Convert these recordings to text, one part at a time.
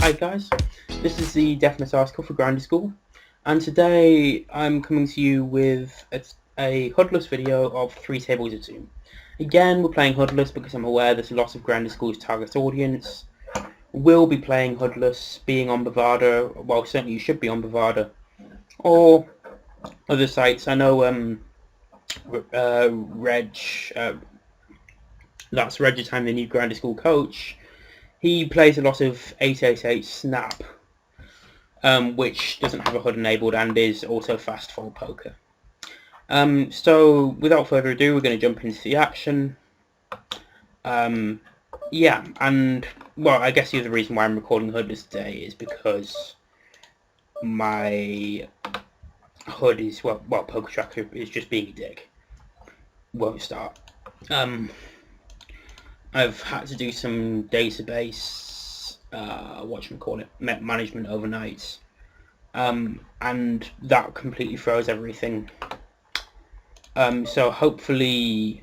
Hi guys, this is the Deafness article for Grindy School, and today I'm coming to you with a Hoodless video of 3 tables of Zoom. Again, we're playing Hoodless because I'm aware there's a lot of Grindy School's target audience will be playing Hoodless, being on Bovada. Well, certainly you should be on Bovada, or other sites. I know that's Regitime, the new Grindy School coach. He plays a lot of 888 Snap, which doesn't have a HUD enabled and is also fast fold poker. So without further ado, we're going to jump into the action. Yeah, and well, I guess the other reason why I'm recording Hoodless today is because my HUD is, well, Poker Tracker is just being a dick. Won't start. I've had to do some database, management overnight, and that completely throws everything. So hopefully,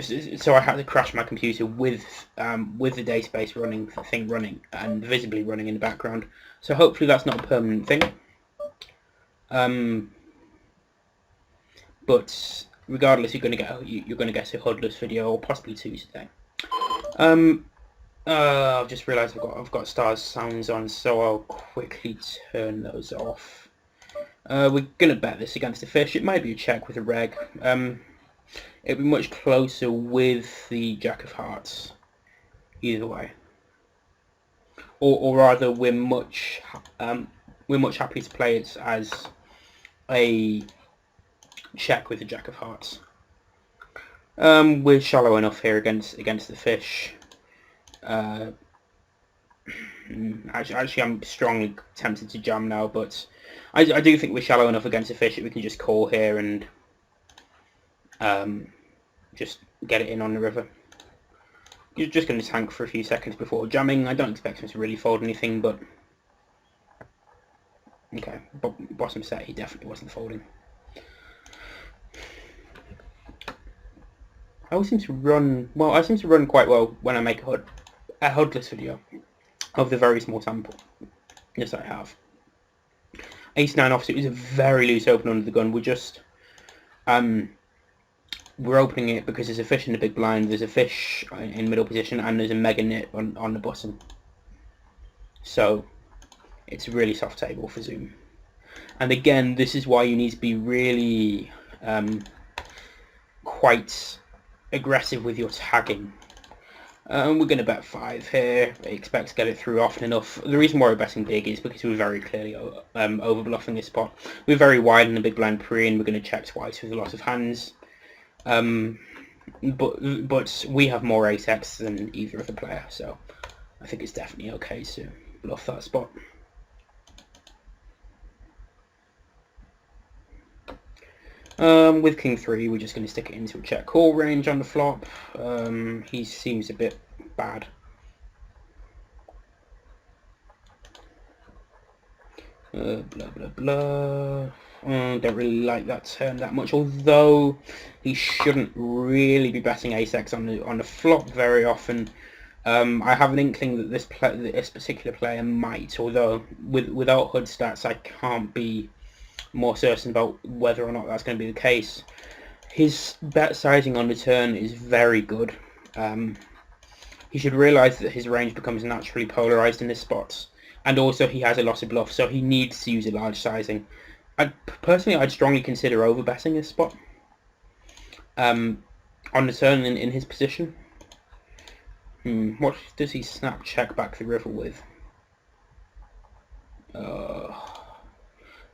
so I had to crash my computer with the database running and visibly running in the background. So hopefully that's not a permanent thing. But regardless, you're going to get a Hoodless video, or possibly 2 today. I've just realised I've got stars sounds on, so I'll quickly turn those off. We're going to bet this against the fish. It might be a check with a reg. It'd be much closer with the Jack of Hearts, either way. Or rather, we're much happy to play it as a check with the Jack of Hearts. We're shallow enough here against the fish. Actually, I'm strongly tempted to jam now, but I do think we're shallow enough against the fish that we can just call here and just get it in on the river. You're just going to tank for a few seconds before jamming. I don't expect him to really fold anything, but okay, bottom set, he definitely wasn't folding. I seem to run quite well when I make a Hoodless video of the very small sample. Yes, I have. Ace-9 offsuit is a very loose open under the gun. We're just we're opening it because there's a fish in the big blind, there's a fish in middle position, and there's a mega nit on the bottom. So it's a really soft table for Zoom. And again, this is why you need to be really quite aggressive with your tagging. We're going to bet 5 here. I expect to get it through often enough. The reason why we're betting big is because we're very clearly over bluffing this spot. We're very wide in the big blind pre, and we're going to check twice with a lot of hands. But we have more ace-x than either other player, so I think it's definitely okay to bluff that spot. With King 3, we're just going to stick it into a check call range on the flop. He seems a bit bad. Blah blah blah. Don't really like that turn that much, although he shouldn't really be betting ace-x on the flop very often. I have an inkling that this particular player might, although without HUD stats I can't be more certain about whether or not that's going to be the case. His bet sizing on the turn is very good. He should realise that his range becomes naturally polarised in this spot, and also he has a lot of bluff, so he needs to use a large sizing. I'd strongly consider overbetting this spot on the turn in his position. What does he snap check back the river with?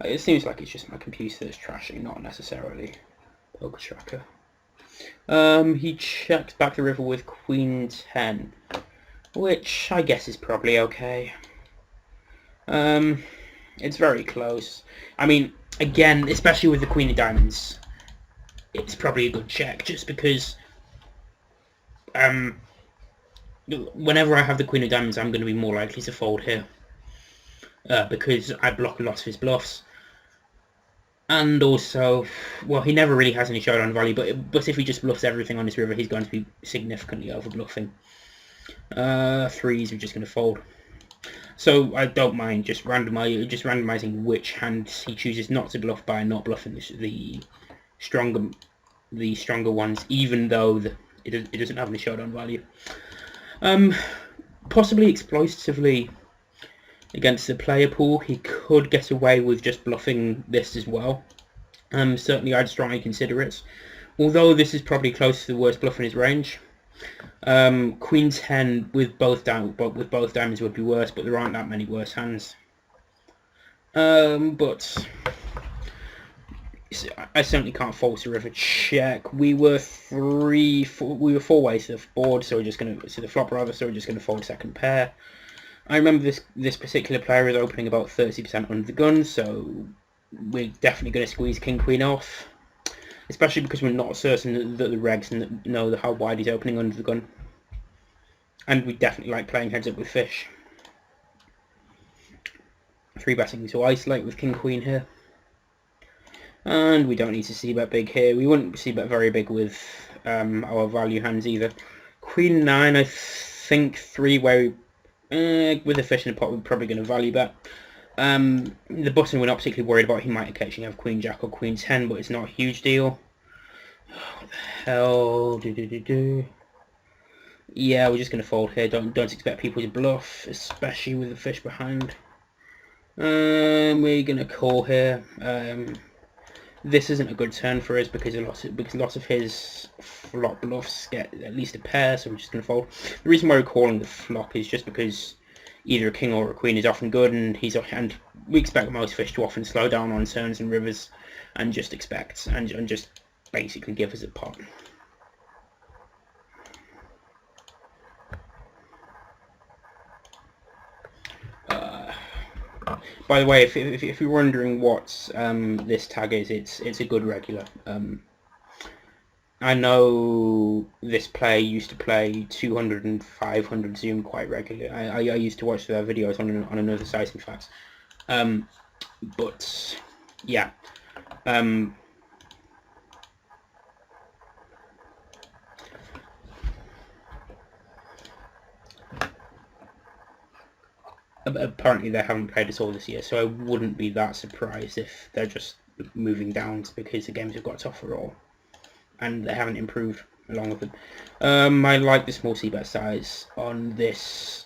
It seems like it's just my computer that's trashing, not necessarily Poker Tracker. He checks back the river with Queen 10, which I guess is probably okay. It's very close. I mean, again, especially with the Queen of Diamonds, it's probably a good check, just because whenever I have the Queen of Diamonds, I'm going to be more likely to fold here. Because I block a lot of his bluffs, and also, well, he never really has any showdown value, but if he just bluffs everything on this river, he's going to be significantly over bluffing. Threes, we're just going to fold. So I don't mind just randomizing which hands he chooses not to bluff by not bluffing the stronger ones, even though it doesn't have any showdown value. Possibly exploitatively against the player pool, he could get away with just bluffing this as well. Certainly I'd strongly consider it. Although this is probably close to the worst bluff in his range. Queen 10 with both diamonds would be worse, but there aren't that many worse hands. But I certainly can't fault the river check. We were four ways to the board, so we're just going to the flop rather. So we're just going to fold second pair. I remember this particular player is opening about 30% under the gun, so we're definitely going to squeeze king queen off, especially because we're not certain that the regs know how wide he's opening under the gun, and we definitely like playing heads up with fish. 3-betting to isolate with king queen here, and we don't need to c-bet big here. We wouldn't c-bet very big with our value hands either. Queen 9, I think 3-way. With a fish in the pot, we're probably going to value bet. The button we're not particularly worried about. He might occasionally have queen jack or queen 10, but it's not a huge deal. What the hell? Yeah, we're just going to fold here. Don't expect people to bluff, especially with the fish behind. We're going to call here. This isn't a good turn for us because lots of his flop bluffs get at least a pair, so we're just going to fold. The reason why we're calling the flop is just because either a king or a queen is often good, and we expect most fish to often slow down on turns and rivers, and just basically give us a pot. By the way, if you're wondering what this tag is, it's a good regular. I know this player used to play 200 and 500 zoom quite regularly. I used to watch their videos on another site, in fact. But yeah. Apparently they haven't played us all this year, so I wouldn't be that surprised if they're just moving down because the games have got tougher all, and they haven't improved along with them. I like the small c-bet size on this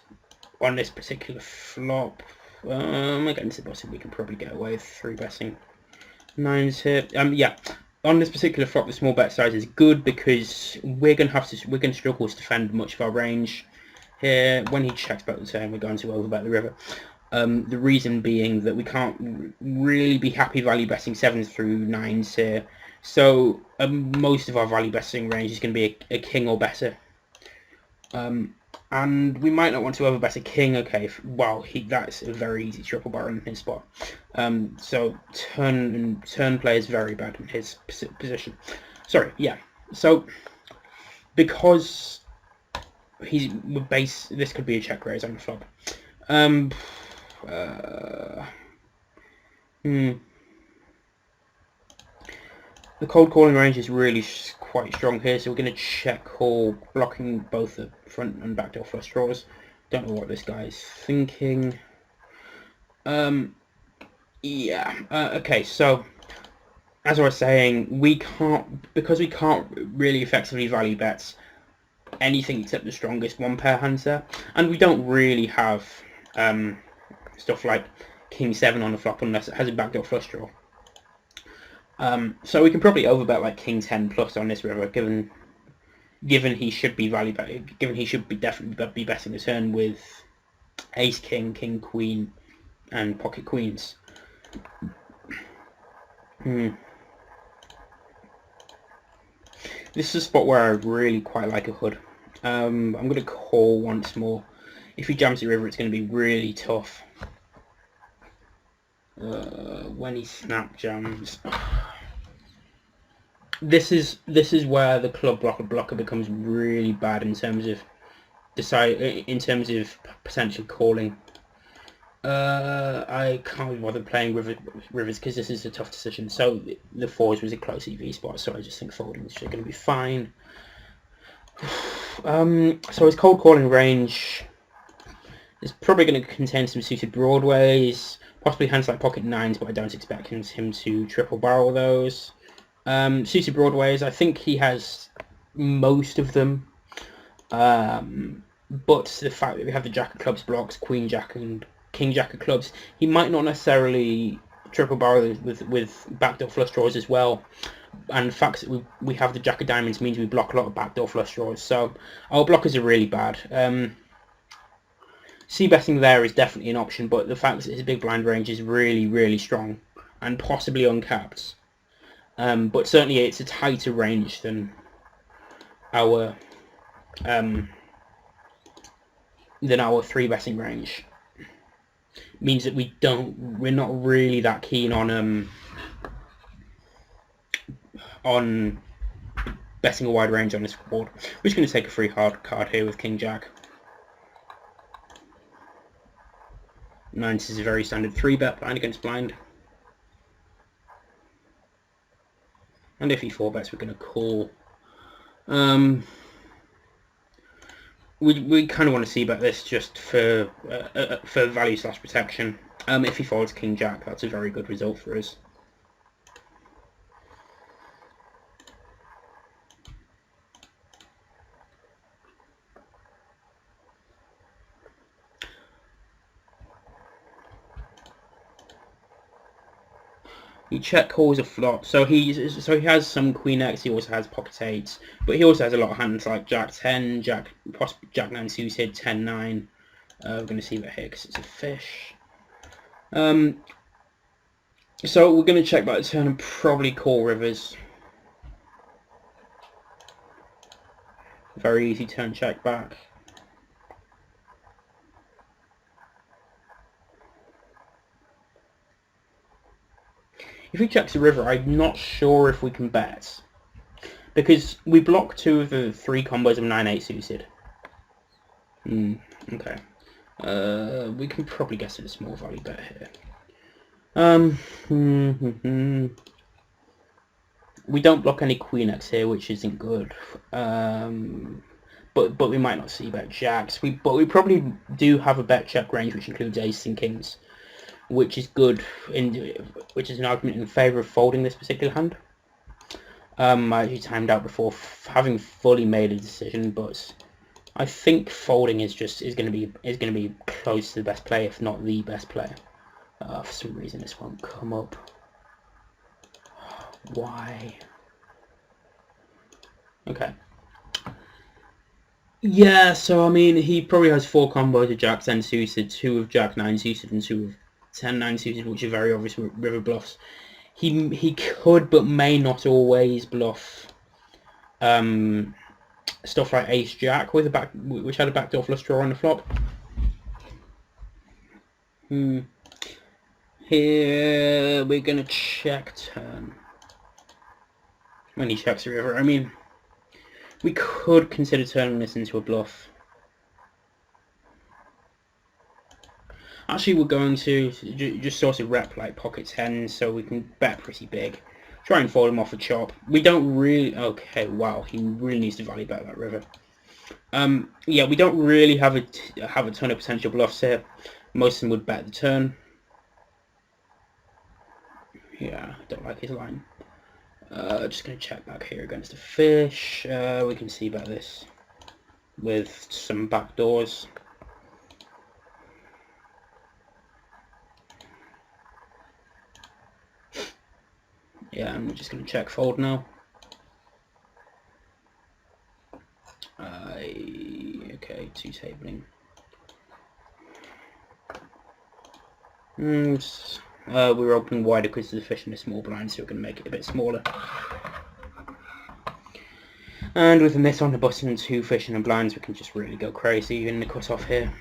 particular flop. Against the bottom we can probably get away with 3-betting 9s here. Yeah, on this particular flop the small bet size is good because we're gonna struggle to defend much of our range. Here, when he checks back the turn, we're going to overbet the river. The reason being that we can't really be happy value betting 7s through 9s here. So most of our value betting range is going to be a king or better. And we might not want to overbet a king. Okay, well, that's a very easy triple barrel in his spot. So turn play is very bad in his position. Sorry, yeah. So because this could be a check raise on the flop. The cold calling range is really quite strong here, so we're going to check call, blocking both the front and backdoor flush draws. Don't know what this guy's thinking. Yeah. Okay, so as I was saying, because we can't really effectively value bets anything except the strongest one pair hands there, and we don't really have stuff like king 7 on the flop unless it has a backdoor flush draw. So we can probably overbet like king 10 plus on this river, given he should be definitely be betting the turn with ace king, king queen, and pocket queens. This is a spot where I really quite like a hood. I'm going to call once more. If he jams the river, it's going to be really tough. When he snap jams, this is where the club blocker becomes really bad in terms of potential calling. I can't be bothered playing rivers because this is a tough decision. So the 4s was a close EV spot, so I just think folding is going to be fine. So his cold calling range is probably going to contain some suited broadways, possibly hands like pocket nines, but I don't expect him to triple barrel those. Suited broadways, I think he has most of them. But the fact that we have the Jack of Clubs blocks, Queen Jack and King Jack of Clubs, he might not necessarily triple barrel with backdoor flush draws as well. And the fact that we have the Jack of Diamonds means we block a lot of backdoor flush draws. So our blockers are really bad. C-betting there is definitely an option, but the fact that his big blind range is really, really strong and possibly uncapped. But certainly it's a tighter range than our 3-betting range. Means that we're not really that keen on betting a wide range on this board. We're just going to take a free hard card here with King Jack. Nines is a very standard 3-bet blind against blind. And if he 4-bets, we're going to call. We kind of want to see bet this just for value / protection. If he folds King Jack, that's a very good result for us. He check calls a flop, so he has some Queen X. He also has pocket 8s, but he also has a lot of hands like Jack 10, Jack 9 suited, 10 9. We're going to see that here because it's a fish. So we're going to check back the turn and probably call rivers. Very easy turn check back. If he checks the river, I'm not sure if we can bet, because we block 2 of the 3 combos of 9-8 suited. Okay. We can probably guess at a small value bet here. We don't block any Queen X here, which isn't good. But we might not see bet jacks. But we probably do have a bet check range which includes aces and kings, which is good, which is an argument in favour of folding this particular hand. I actually timed out before having fully made a decision, but I think folding is going to be close to the best play, if not the best play. For some reason, this won't come up. Why? Okay. Yeah, so I mean, he probably has 4 combos of Jack 10 suited, 2 of Jack 9 suited, and 2 of 10 9 suited, which are very obvious river bluffs. He could but may not always bluff stuff like Ace Jack with which had a backdoor flush draw on the flop. Here we're gonna check turn. When he checks the river, I mean, we could consider turning this into a bluff. Actually, we're going to just sort of rep like pocket 10s so we can bet pretty big. Try and fold him off a chop. We don't really... Okay, wow, he really needs to value bet that river. Yeah, we don't really have a ton of potential bluffs here. Most of them would bet the turn. Yeah, don't like his line. Just going to check back here against the fish. We can see bet this with some backdoors. Yeah, and we're just going to check fold now. Okay, 2 tabling. We're opening wider because of the fish in a small blind, so we're going to make it a bit smaller. And with a miss on the button and 2 fish in the blinds, we can just really go crazy in the cut-off here.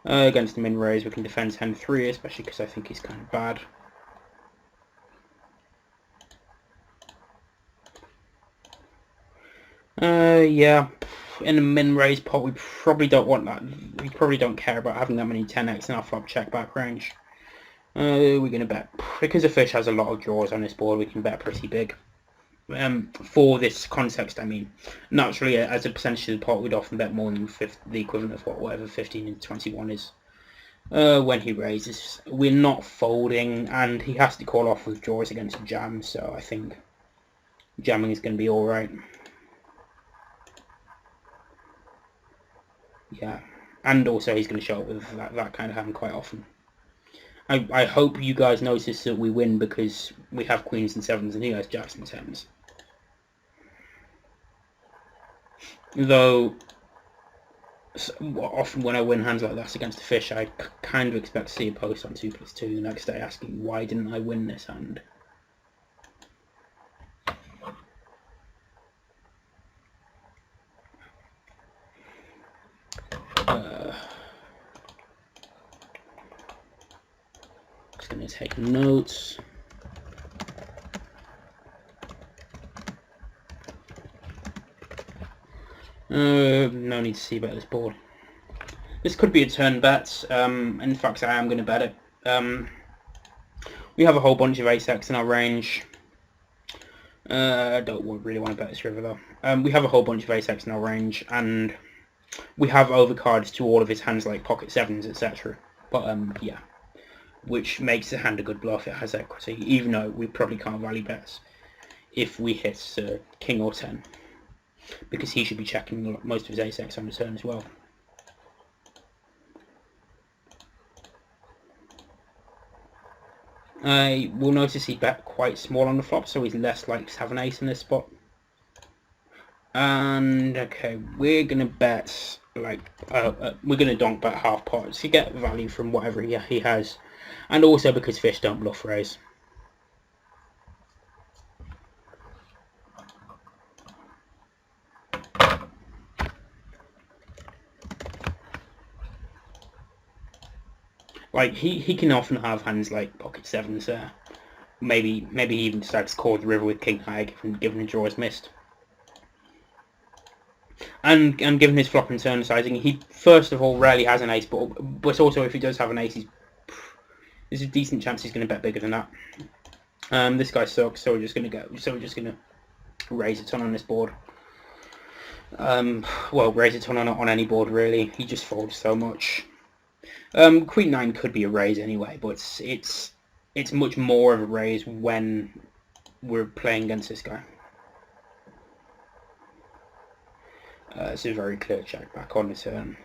Against the min raise, we can defend 10-3, especially because I think he's kind of bad. Yeah, in a min raise pot, we probably don't want that. We probably don't care about having that many 10x in our flop check back range. We're going to bet, because the fish has a lot of draws on this board, we can bet pretty big. For this context, I mean, naturally, as a percentage of the pot, we'd often bet more than the equivalent of whatever 15 and 21 is. When he raises, we're not folding, and he has to call off with draws against jam, so I think jamming is going to be alright. Yeah, and also he's going to show up with that kind of hand quite often. I hope you guys notice that we win because we have queens and sevens and he has jacks and tens. Though, often when I win hands like that against a fish, I kind of expect to see a post on 2+2 the next day asking, why didn't I win this hand? Just going to take notes. No need to see about this board. This could be a turn bet. In fact, I am going to bet it. We have a whole bunch of ace-x in our range. I don't really want to bet this river though. We have a whole bunch of ace-x in our range, and we have overcards to all of his hands like pocket sevens, etc. But yeah, which makes the hand a good bluff. It has equity, even though we probably can't value bets if we hit king or 10, because he should be checking most of his ace-x on the turn as well. I will notice he bet quite small on the flop, so he's less likely to have an ace in this spot. And okay, we're gonna bet like we're gonna donk bet half pot to get value from whatever he has, and also because fish don't bluff raise. Like he can often have hands like pocket sevens there. Maybe he even decides to call the river with king high given the draw is missed. And given his flop and turn sizing, he first of all rarely has an ace, but also if he does have an ace, there's a decent chance he's going to bet bigger than that. This guy sucks, so we're just going to raise a ton on this board. Well, raise a ton on any board really. He just folds so much. Queen 9 could be a raise anyway, but it's much more of a raise when we're playing against this guy. It's a very clear check back on the turn.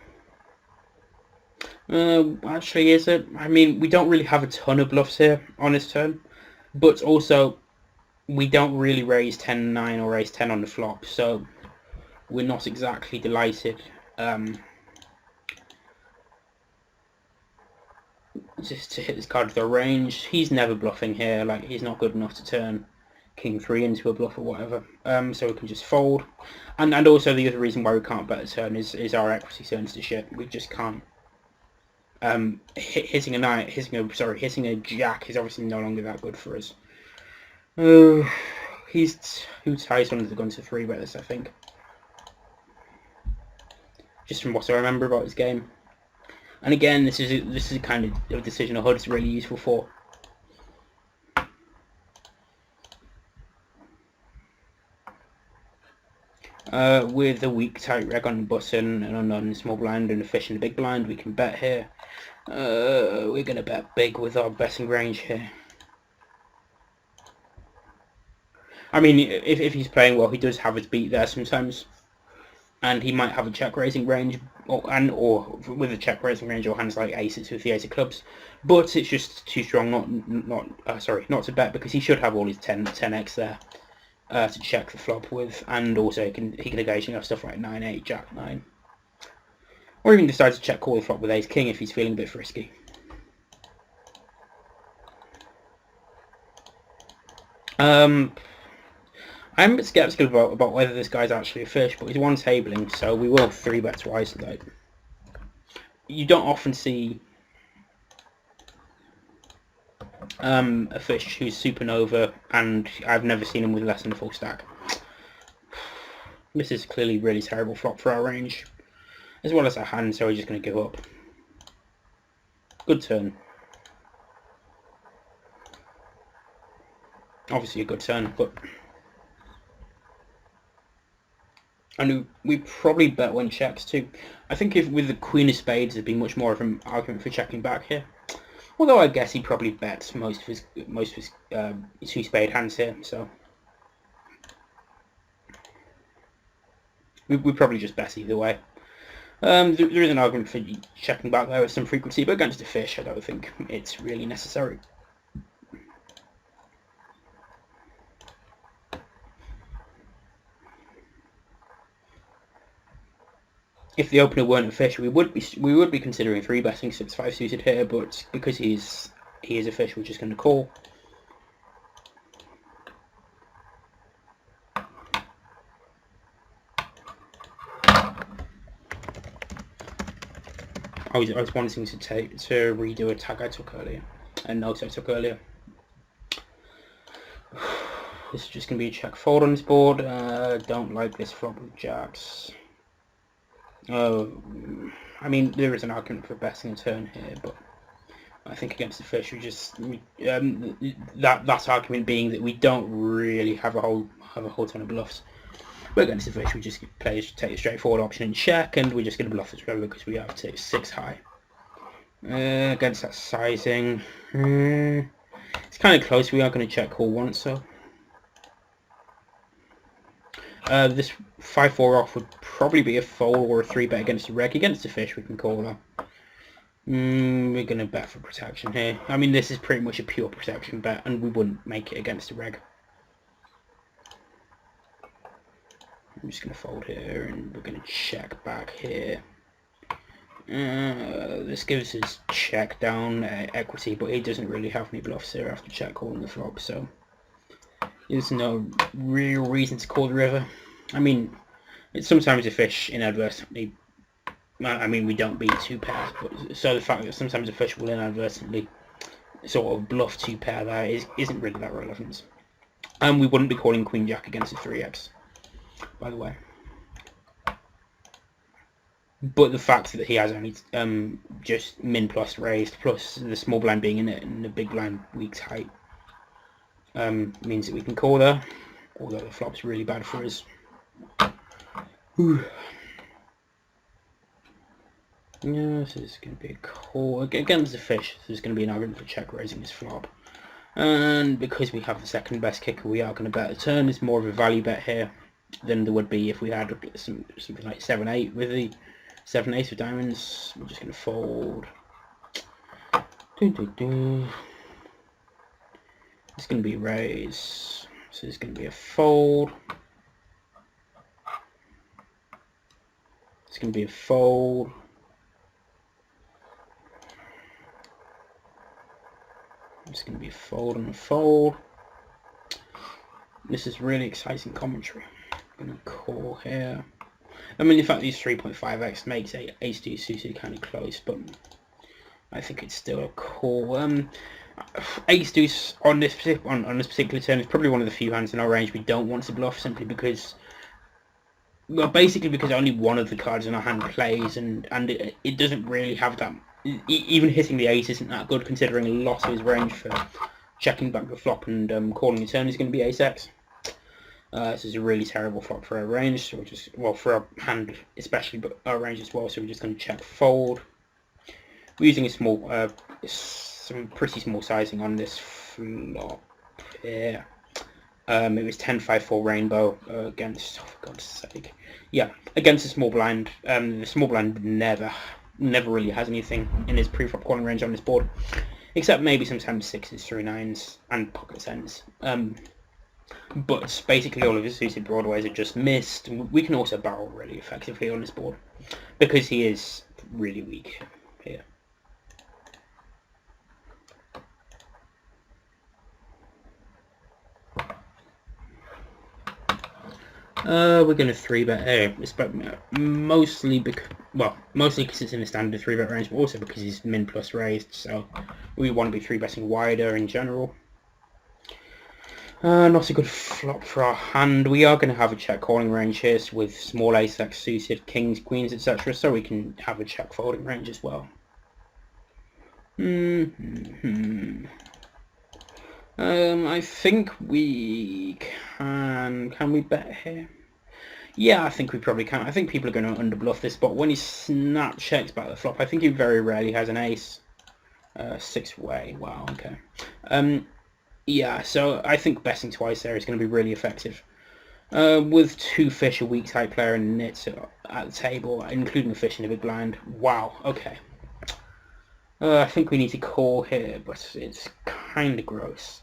Actually, is it? I mean, we don't really have a ton of bluffs here on this turn, but also we don't really raise 10-9 or raise 10 on the flop, so we're not exactly delighted. Just to hit this card with a range. He's never bluffing here, like he's not good enough to turn king 3 into a bluff or whatever, so we can just fold. And also the other reason why we can't bet a turn is our equity turns to shit. We just can't. Hitting a jack is obviously no longer that good for us. Who's highest one of the gun to 3 bet this, I think. Just from what I remember about this game. And again, this is a kind of decision a HUD's really useful for. With a weak tight reg on the button and on the small blind and a fish in the big blind, we can bet here. We're going to bet big with our betting range here. I mean, if he's playing well, he does have his beat there sometimes. And he might have a check raising range, or with a check raising range, or hands like aces with the ace of clubs. But it's just too strong not to bet, because he should have all his 10x there to check the flop with, and also he can occasionally have stuff like 9-8, jack 9, or even decide to check call the flop with ace king if he's feeling a bit frisky. I'm a bit skeptical about whether this guy's actually a fish, but he's one tabling, so we will 3-bet twice. Like, you don't often see a fish who's supernova, and I've never seen him with less than a full stack. This is clearly really terrible flop for our range, as well as our hand, so we're just going to give up. Good turn. Obviously a good turn, but and we probably bet when checks too. I think if with the Queen of Spades, there'd be much more of an argument for checking back here. Although I guess he probably bets most of his two spade hands here, so we probably just bet either way. There is an argument for checking back there with some frequency, but against a fish, I don't think it's really necessary. If the opener weren't a fish, we would be considering 3-betting 6-5 suited here, but because he is a fish, we're just going to call. I was wanting to redo a tag I took earlier, a note I took earlier. This is just going to be a check fold on this board. Don't like this flop with jacks. I mean, there is an argument for betting a turn here, but I think against the fish, that argument being that we don't really have a whole ton of bluffs. But against the fish, we just take a straightforward option and check, and we're just going to bluff this river because we have to 6 high. Against that sizing, it's kind of close. We are going to check call once, so. This 5-4 off would probably be a fold or a 3-bet against the reg. Against the fish, we can call that. We're going to bet for protection here. I mean, this is pretty much a pure protection bet, and we wouldn't make it against the reg. I'm just going to fold here, and we're going to check back here. This gives us check down equity, but he doesn't really have any bluffs here after check calling the flop, so there's no real reason to call the river. I mean, it's sometimes a fish inadvertently. I mean, we don't beat 2 pairs, but so the fact that sometimes a fish will inadvertently sort of bluff 2 pair there isn't really that relevant. And we wouldn't be calling Queen Jack against a 3x, by the way. But the fact that he has only just min plus raised, plus the small blind being in it and the big blind weak tight, means that we can call there, although the flop's really bad for us. Whew. Yeah, this is going to be a call. Against the fish, there's going to be an argument for check raising this flop. And because we have the second best kicker, we are going to bet a turn. It's more of a value bet here than there would be if we had something like 7-8 with the 7-8 of diamonds. We're just going to fold. It's going to be raise. So it's going to be a fold. It's going to be a fold. It's going to be a fold and a fold. This is really exciting commentary. I'm going to call here. I mean, in fact, these 3.5x makes ace-2 suited kind of close, but I think it's still a call. Ace-2 on this particular turn is probably one of the few hands in our range we don't want to bluff, simply because, well, basically because only one of the cards in our hand plays, and it doesn't really have that. Even hitting the ace isn't that good, considering a lot of his range for checking back the flop and calling the turn is going to be ace-x. This is a really terrible flop for our range, so we're for our hand especially, but our range as well. So we're just going to check fold. We're using a small, some pretty small sizing on this flop here. It was 10-5-4 rainbow against, oh, for God's sake, yeah, against a small blind. The small blind never really has anything in his pre-flop calling range on this board, except maybe sometimes 6s through 9s and pocket 10s. But basically all of his suited broadways are just missed. We can also barrel really effectively on this board because he is really weak here. We're going to 3-bet here, mostly because it's in the standard 3-bet range, but also because he's min plus raised, so we want to be 3-betting wider in general. Not a good flop for our hand. We are going to have a check calling range here with small ace-x suited, kings, queens, etc., so we can have a check folding range as well. I think we can. Can we bet here? Yeah, I think we probably can. I think people are going to underbluff this spot. When he snap checks back the flop, I think he very rarely has an ace. Six-way. Wow, okay. Yeah, so I think betting twice there is going to be really effective. With two fish, a weak type player, and nits at the table, including a fish in a big blind. Wow, okay. I think we need to call here, but it's kind of gross.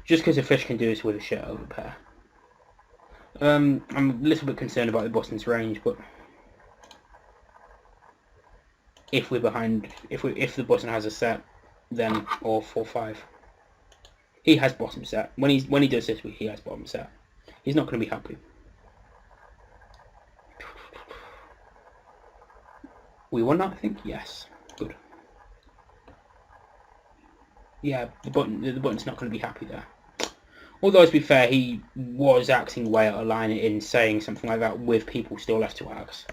Just because a fish can do this with a shit over pair. I'm a little bit concerned about the button's range, but if we're behind, if the button has a set, then or 4-5. He has bottom set. When he does this, he has bottom set. He's not going to be happy. We won that, I think. Yes, good. Yeah, the button's not going to be happy there. Although, to be fair, he was acting way out of line in saying something like that with people still left to axe.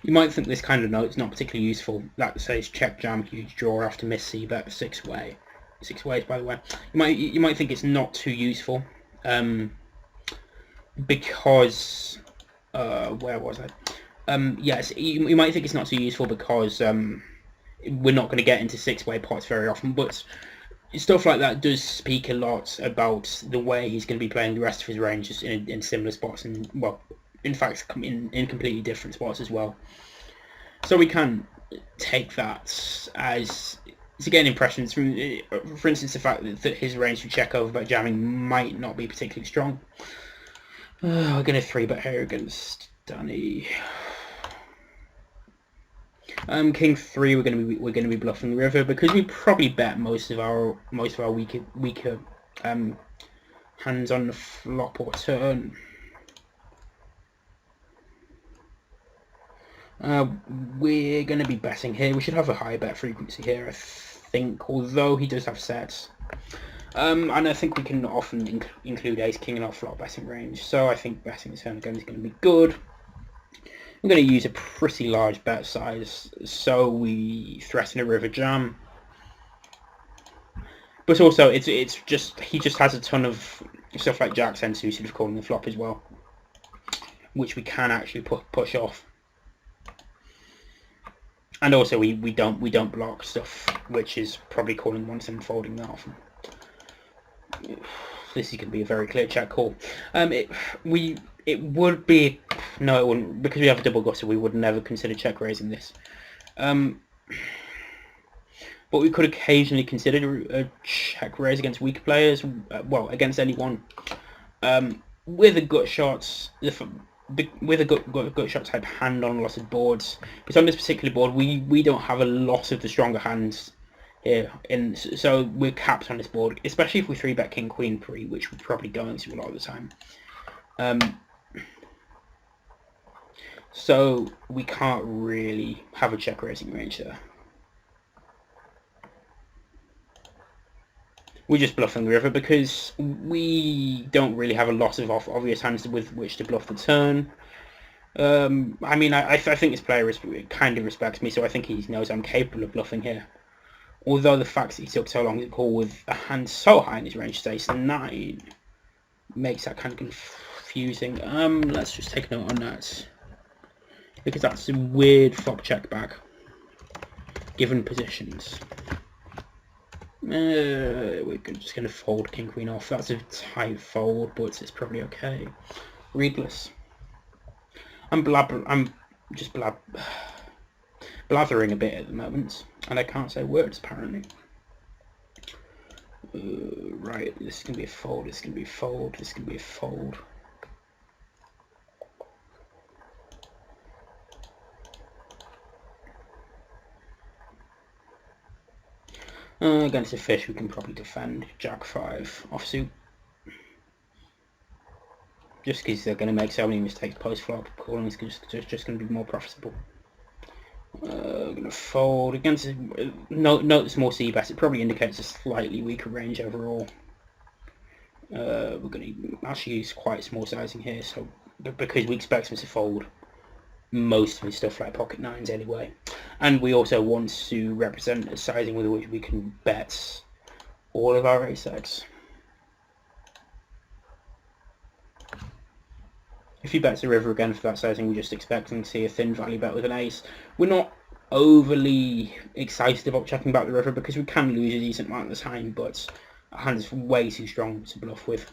You might think this kind of note's not particularly useful. That says check jam, huge draw after miss c bet 6-way. 6 ways, by the way. You might think it's not too useful, because where was I? Yes, you might think it's not too useful because we're not going to get into 6-way pots very often, but stuff like that does speak a lot about the way he's going to be playing the rest of his ranges in similar spots, and well, in fact, in completely different spots as well. So we can take that as to get impressions from, for instance, the fact that his range to check over bet jamming might not be particularly strong. We're going to 3-bet here against Danny. King 3, we're going to be bluffing the river because we probably bet most of our weaker hands on the flop or turn. We're going to be betting here. We should have a high bet frequency here, I think, although he does have sets. And I think we can often include ace-king in our flop betting range, so I think betting this turn again is going to be good. I'm going to use a pretty large bet size, so we threaten a river jam. But also, it's just he just has a ton of stuff like jack 10 suited of calling the flop as well, which we can actually push off. And also, we don't block stuff, which is probably calling once and folding that often. This is going to be a very clear check call. It would be, no, it wouldn't, because we have a double gutter. We would never consider check raising this. But we could occasionally consider a check raise against weaker players. Well, against anyone. With a gut shots, with a gut shot type hand on a lot of boards. Because on this particular board, we don't have a lot of the stronger hands here, and so we're capped on this board, especially if we 3-bet king queen pre, which we're probably going to a lot of the time. So we can't really have a check raising range there. We're just bluffing the river because we don't really have a lot of obvious hands with which to bluff the turn. I mean, I think this player kind of respects me, so I think he knows I'm capable of bluffing here. Although the fact that he took so long to call with a hand so high in his range, say 9, makes that kind of confusing. Let's just take a note on that, because that's a weird flop check back, given positions. We're just going to fold king queen off. That's a tight fold, but it's probably okay. Readless. I'm just blathering a bit at the moment, and I can't say words apparently. Right, this is going to be a fold, this is going to be a fold, this is going to be a fold. Against a fish we can probably defend jack 5 offsuit. Just because they're going to make so many mistakes post-flop, calling is just going to be more profitable. Going to fold against note the small c bet. It probably indicates a slightly weaker range overall. We're going to actually use quite small sizing here, so because we expect him to fold most of his stuff like pocket nines anyway, and we also want to represent a sizing with which we can bet all of our ace X. If he bets the river again for that sizing, we're just expecting to see a thin value bet with an ace. We're not overly excited about checking back the river because we can lose a decent amount of the time, but our hand is way too strong to bluff with.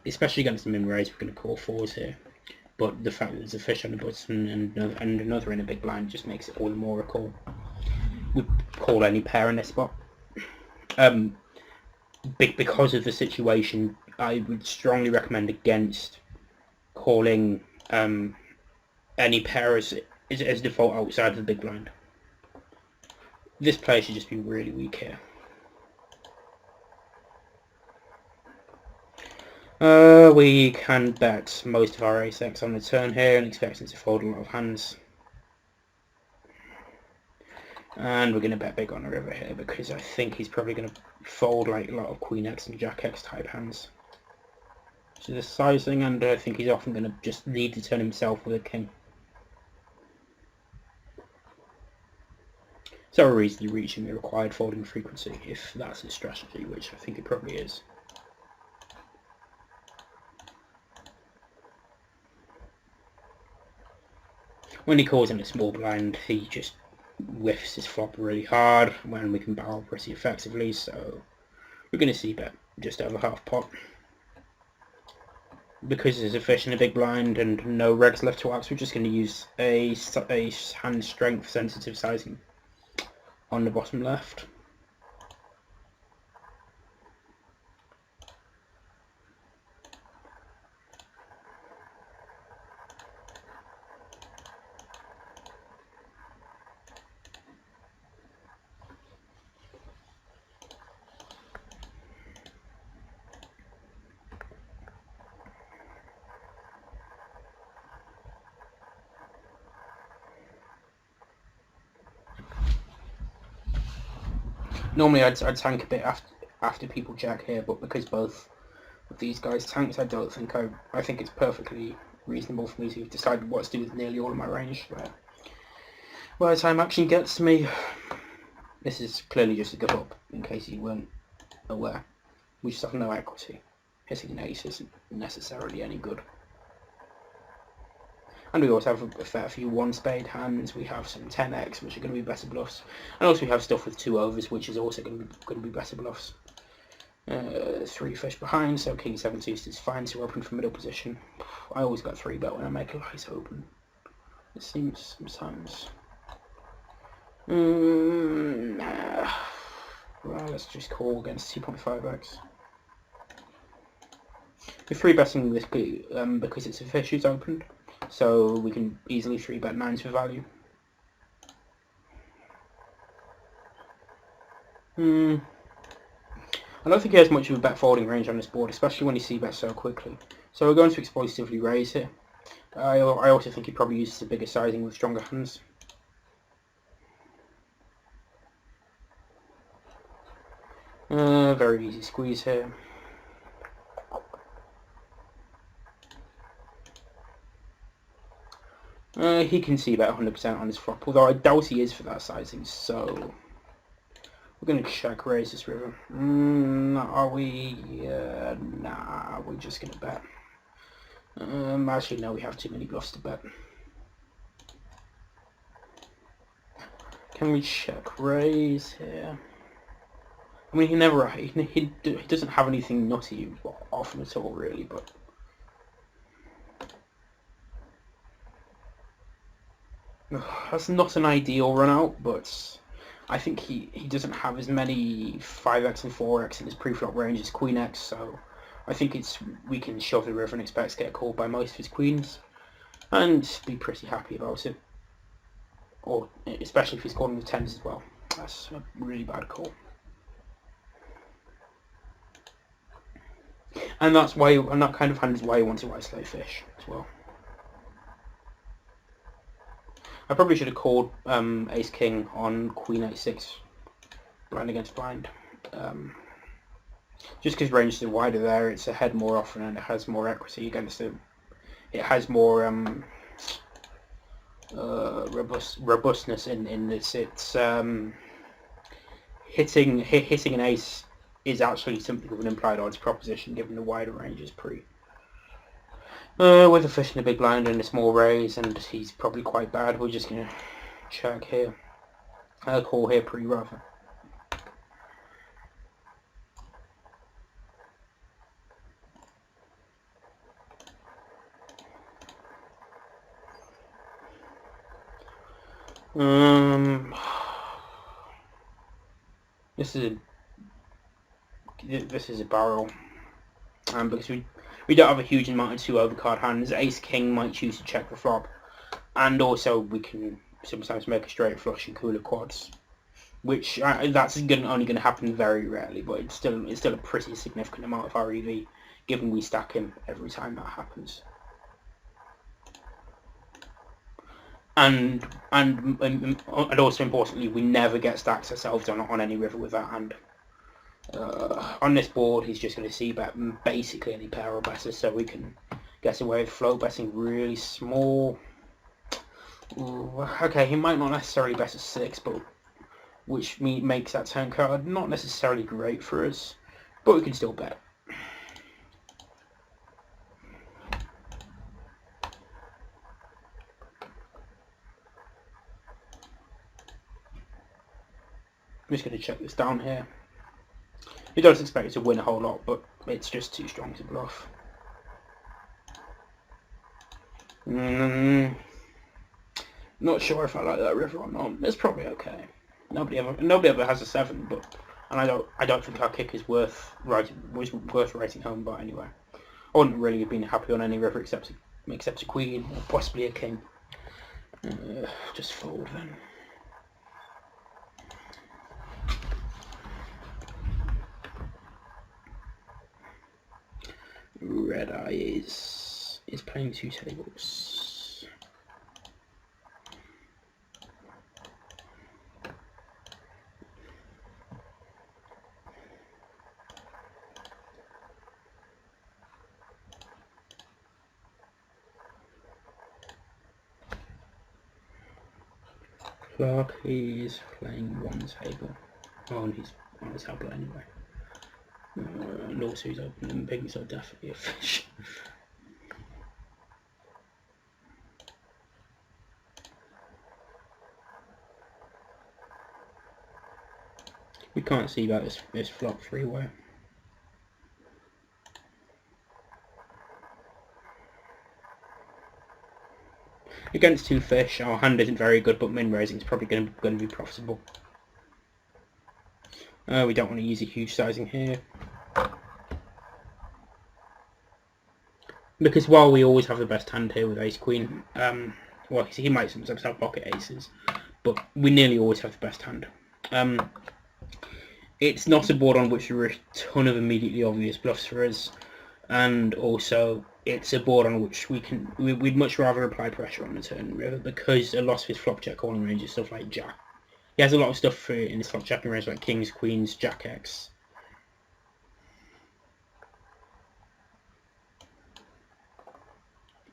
Especially against the min raise, we're going to call fours here. But the fact that there's a fish on the button and another in a big blind just makes it all the more a call. We call any pair in this spot. Because of the situation, I would strongly recommend against calling any pair as default outside of the big blind. This player should just be really weak here. We can bet most of our ace X on the turn here and expect him to fold a lot of hands. And we're going to bet big on the river here because I think he's probably going to fold like a lot of Queen X and Jack X type hands. So the sizing, and I think he's often going to just lead the turn himself with a king. So we're easily reaching the required folding frequency if that's his strategy, which I think it probably is. When he calls in a small blind, he just whiffs his flop really hard when we can barrel pretty effectively, so we're going to see bet just over half pot. Because there's a fish in a big blind and no regs left to axe, we're just going to use a hand strength sensitive sizing on the bottom left. Normally I'd tank a bit after people jack here, but because both of these guys tanked, I don't think I think it's perfectly reasonable for me to decide what to do with nearly all of my range. By the time action gets to me, this is clearly just a give up, in case you weren't aware. We just have no equity. Hitting an ace isn't necessarily any good. And we also have a fair few one spade hands. We have some 10x, which are going to be better bluffs. And also we have stuff with 2 overs, which is also going to be better bluffs. 3 fish behind, so king 7 suited is fine to open from middle position. I always got 3 bet when I make a nice open. It seems sometimes. Well, let's just call against 2.5x. We're 3-betting this because it's a fish who's opened, so we can easily 3-bet 9s for value. I don't think he has much of a bet folding range on this board, especially when he c-bets so quickly. So we're going to exploitatively raise here. I also think he probably uses a bigger sizing with stronger hands. Very easy squeeze here. He can see about 100% on his flop, although I doubt he is for that sizing, so we're going to check raise this river. Are we? Nah, we're just going to bet. Actually, no, we have too many bluffs to bet. Can we check raise here? I mean, he doesn't have anything nutty often at all, really, but that's not an ideal run out, but I think he doesn't have as many 5x and 4x in his pre-flop range as Queen X, so I think we can shove the river and expect to get called by most of his queens, and be pretty happy about it. Or especially if he's calling with tens as well. That's a really bad call. And that's why, and that kind of hand is why you want to isolate fish as well. I probably should have called Ace King on Queen A6, blind against blind. Just because ranges are wider there, it's ahead more often and it has more equity against it. It has more robustness in this. It's hitting an ace is actually something of an implied odds proposition given the wider ranges pre. With a fish in a big blind and a small raise, and he's probably quite bad, we're just going to check here. Call here pre rather. This is a barrel, because we don't have a huge amount of 2 overcard hands. Ace King might choose to check the flop, and also we can sometimes make a straight flush and cooler quads, which that's only going to happen very rarely, but it's still a pretty significant amount of REV, given we stack him every time that happens. And also importantly, we never get stacks ourselves on any river with that hand. On this board, he's just going to see bet basically any pair or better, so we can get away with float betting really small. Ooh, okay, he might not necessarily bet a 6, but which makes that turn card not necessarily great for us, but we can still bet. I'm just going to check this down here. He does expect to win a whole lot, but it's just too strong to bluff. Not sure if I like that river or not. It's probably okay. Nobody ever has a 7, and I don't think our kick is worth writing home about anyway. I wouldn't really have been happy on any river except a queen or possibly a king. Just fold then. Red Eye is playing 2 tables. Clark is playing 1 table. Oh, and he's on his tablet anyway. And also he's opening big, so definitely a fish. We can't see about this flop freeway. Against 2 fish, our hand isn't very good, but min raising is probably going to be profitable. We don't want to use a huge sizing here, because while we always have the best hand here with Ace Queen, well, he might sometimes have pocket aces, but we nearly always have the best hand. It's not a board on which there are a ton of immediately obvious bluffs for us, and also it's a board on which we'd much rather apply pressure on the turn river, because a lot of his flop check calling range is stuff like jack. He has a lot of stuff in his flop checking range like kings, queens, jack X.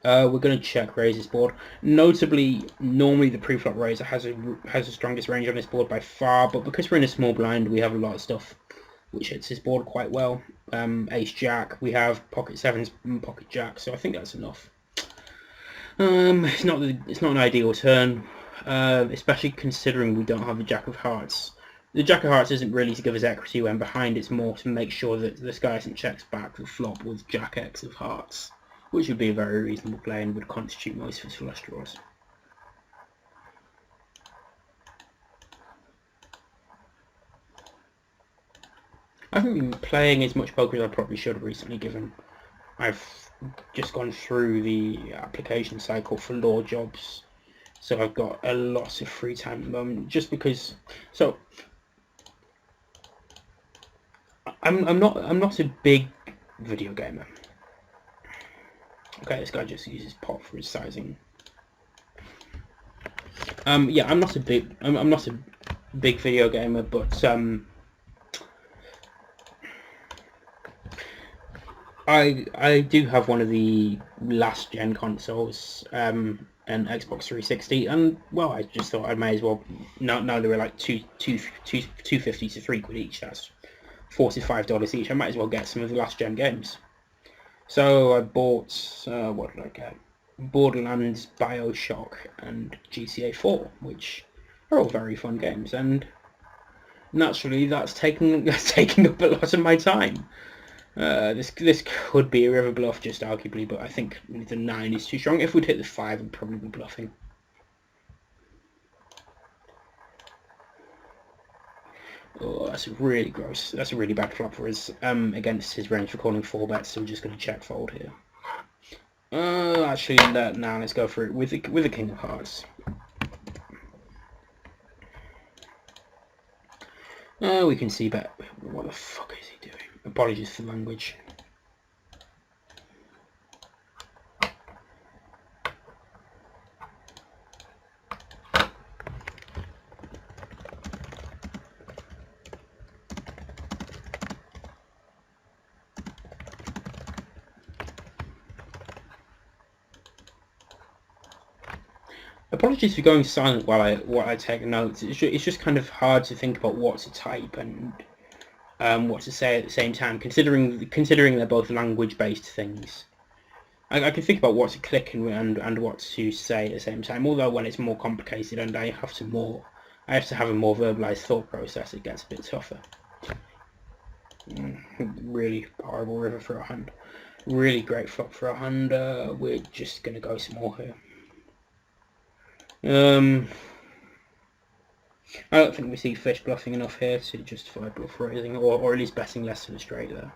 We're going to check raise this board. Notably, normally the pre-flop raiser has the strongest range on this board by far, but because we're in a small blind, we have a lot of stuff which hits this board quite well. Ace Jack, we have pocket 7s and pocket Jack, so I think that's enough. It's not an ideal turn, especially considering we don't have the Jack of Hearts. The Jack of Hearts isn't really to give us equity when behind, it's more to make sure that this guy isn't checks back the flop with Jack X of Hearts, which would be a very reasonable play and would constitute most of his flush draws. I haven't been playing as much poker as I probably should recently, given I've just gone through the application cycle for law jobs, so I've got a lot of free time at the moment. Just because, so I'm not a big video gamer. Okay, this guy just uses pot for his sizing. Yeah, I'm not a big video gamer, but I do have one of the last gen consoles, an Xbox 360, and well, I just thought I may as well. Now they were like $2.50 to £3 each. That's $45 each. I might as well get some of the last gen games. So I bought what did I get? Borderlands, BioShock, and GTA 4, which are all very fun games, and naturally that's taking up a lot of my time. This could be a river bluff, just arguably, but I think the 9 is too strong. If we'd hit the 5, I'd probably be bluffing. Oh, that's really gross. That's a really bad flop for us against his range for calling 4 bets, so we're just going to check fold here. Actually, now let's go for it with the King of Hearts. We can see bet. What the fuck is he doing? Apologies for the language. Apologies for going silent while I take notes. It's just kind of hard to think about what to type and what to say at the same time, considering they're both language-based things. I can think about what to click and what to say at the same time. Although when it's more complicated and I have to have a more verbalized thought process, it gets a bit tougher. Really horrible river for a hand. Really great flop for a hand. We're just gonna go some more here. I don't think we see fish bluffing enough here to justify bluff raising, or at least betting less than a straight there.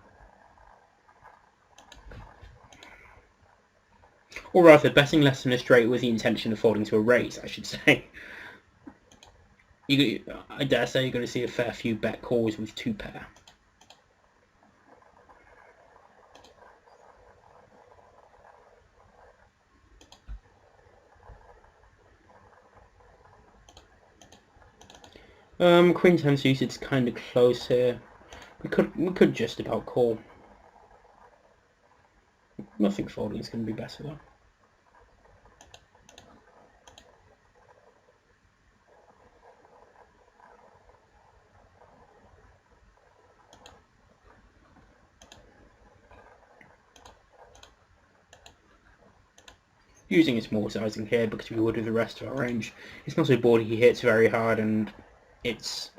Or rather, betting less than a straight with the intention of folding to a raise, I should say. I dare say you're going to see a fair few bet calls with 2 pair. Queen 10 suited's kind of close here. We could just about call. I think folding is going to be better though. Using a small sizing here because we would with the rest of our range. It's not a board he hits very hard, and it's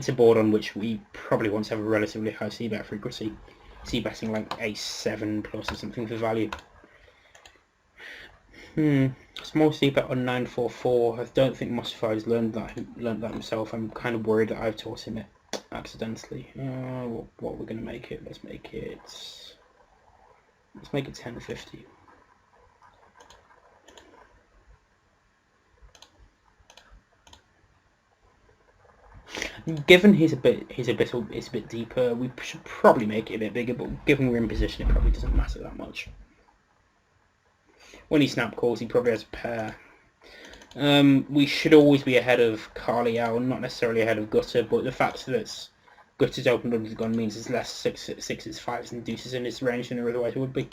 a board on which we probably want to have a relatively high c-bet frequency. C-betting like a7 plus or something for value. Small c-bet on 944. I don't think Mossified's learned that himself. I'm kind of worried that I've taught him it accidentally. What we're gonna make it? Let's make it 1050. Given he's a bit deeper, we should probably make it a bit bigger, but given we're in position, it probably doesn't matter that much. When he snap calls, he probably has a pair. We should always be ahead of Carly-Owl, not necessarily ahead of Gutter, but the fact that Gutter's opened under the gun means there's less sixes, 5s, and deuces in his range than there otherwise would be.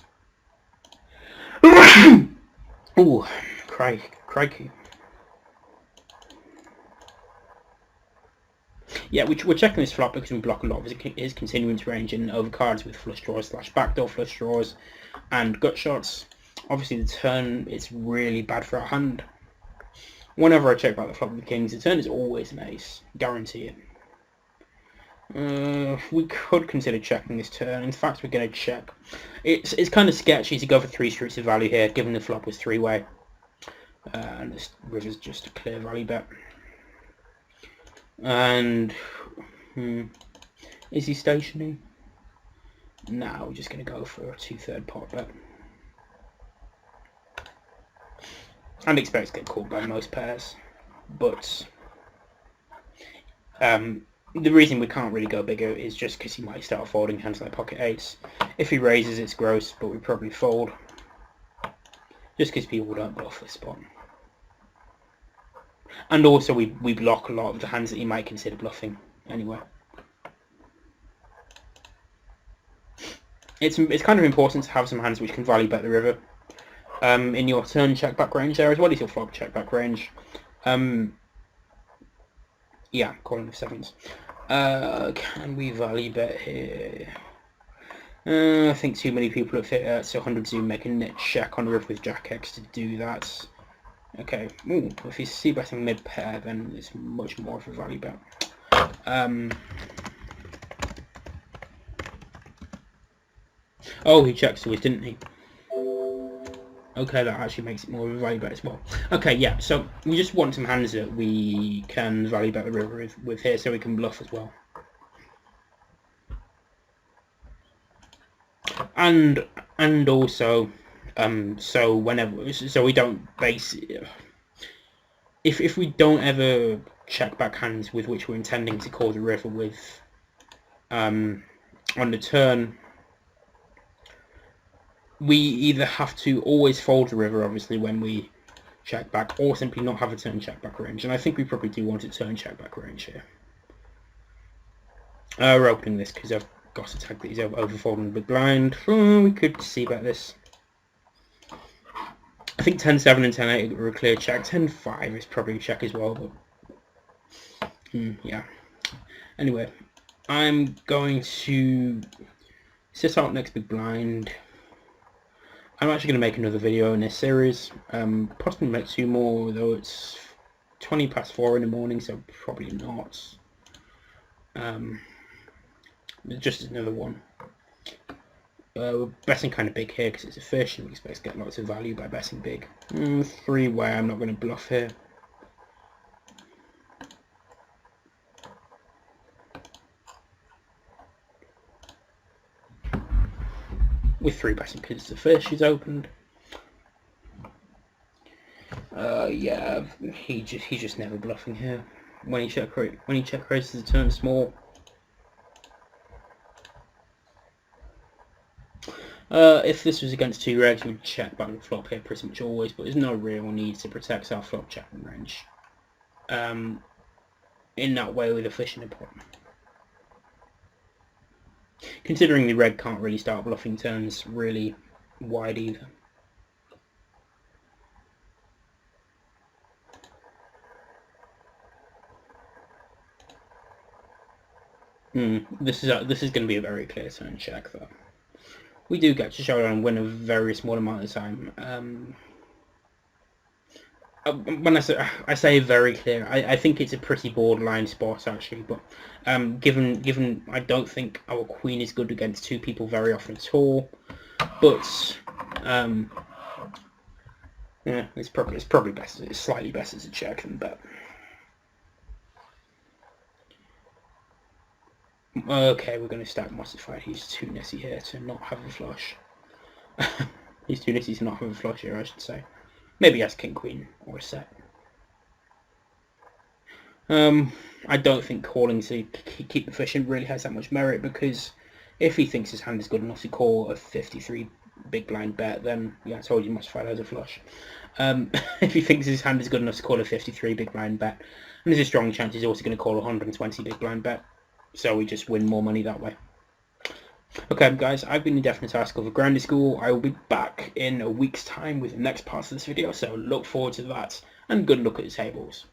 Ooh, crikey. Yeah, we're checking this flop because we block a lot of his continuance range in overcards with flush draws / backdoor flush draws and gut shots. Obviously the turn is really bad for our hand. Whenever I check back the flop with the kings, the turn is always an ace. Guarantee it. We could consider checking this turn. In fact, we're going to check. It's kind of sketchy to go for 3 streets of value here, given the flop was 3-way. And this river's just a clear value bet. And Is he stationary? No, we're just going to go for a 2/3 pot bet. I'd expect to get called by most pairs, but the reason we can't really go bigger is just because he might start folding hands like pocket eights. If he raises, it's gross, but we probably fold, just because people don't bluff this spot. And also we block a lot of the hands that he might consider bluffing anyway. It's kind of important to have some hands which can value bet the river in your turn check back range there, as well as your flop check back range. Yeah, calling of sevens. Can we value bet here? I think too many people at 100 zoom make a net check on the river with Jack X to do that. Okay, ooh, if he's c-betting mid-pair, then it's much more of a value bet. Oh, he checks to it, didn't he? Okay, that actually makes it more of a value bet as well. Okay, yeah, so we just want some hands that we can value bet the river with here, so we can bluff as well. And also, so we don't base. If we don't ever check back hands with which we're intending to call the river with, on the turn, we either have to always fold the river, obviously, when we check back, or simply not have a turn check back range. And I think we probably do want a turn check back range here. We're opening this because I've got a tag that he's overfolding the big blind. Oh, we could see about this. I think 10-7 and 10-8 are a clear check. 10-5 is probably a check as well, but yeah. Anyway, I'm going to sit out next big blind. I'm actually going to make another video in this series. Possibly make 2 more, though it's 4:20 in the morning, so probably not. Just another one. We're betting kind of big here because it's a fish and we expect to get lots of value by betting big. 3-way, I'm not going to bluff here. With 3 betting because it's a fish, he's opened. Yeah, he's just never bluffing here. When he check raises the turn small. If this was against 2 regs, we'd check back the flop here pretty much always, but there's no real need to protect our flop checking range in that way with a fish in a pot. Considering the reg can't really start bluffing turns really wide either. This is going to be a very clear turn check though. We do get to showdown and win a very small amount of time. When I say very clear, I think it's a pretty borderline spot actually, but given I don't think our queen is good against 2 people very often at all, but yeah, it's probably best. It's slightly better to check than bet. Okay, we're going to stack modified. He's too nitty here to not have a flush. He's too nitty to not have a flush here, I should say. Maybe he has king queen or a set. I don't think calling to keep the fish in really has that much merit, because if he thinks his hand is good enough to call a 53 big blind bet, then yeah, I told you modified has a flush. If he thinks his hand is good enough to call a 53 big blind bet, and there's a strong chance he's also going to call a 120 big blind bet. So we just win more money that way. Okay guys, I've been Indefinite Article for Grandy School. I will be back in a week's time with the next part of this video, so look forward to that, and good luck at the tables.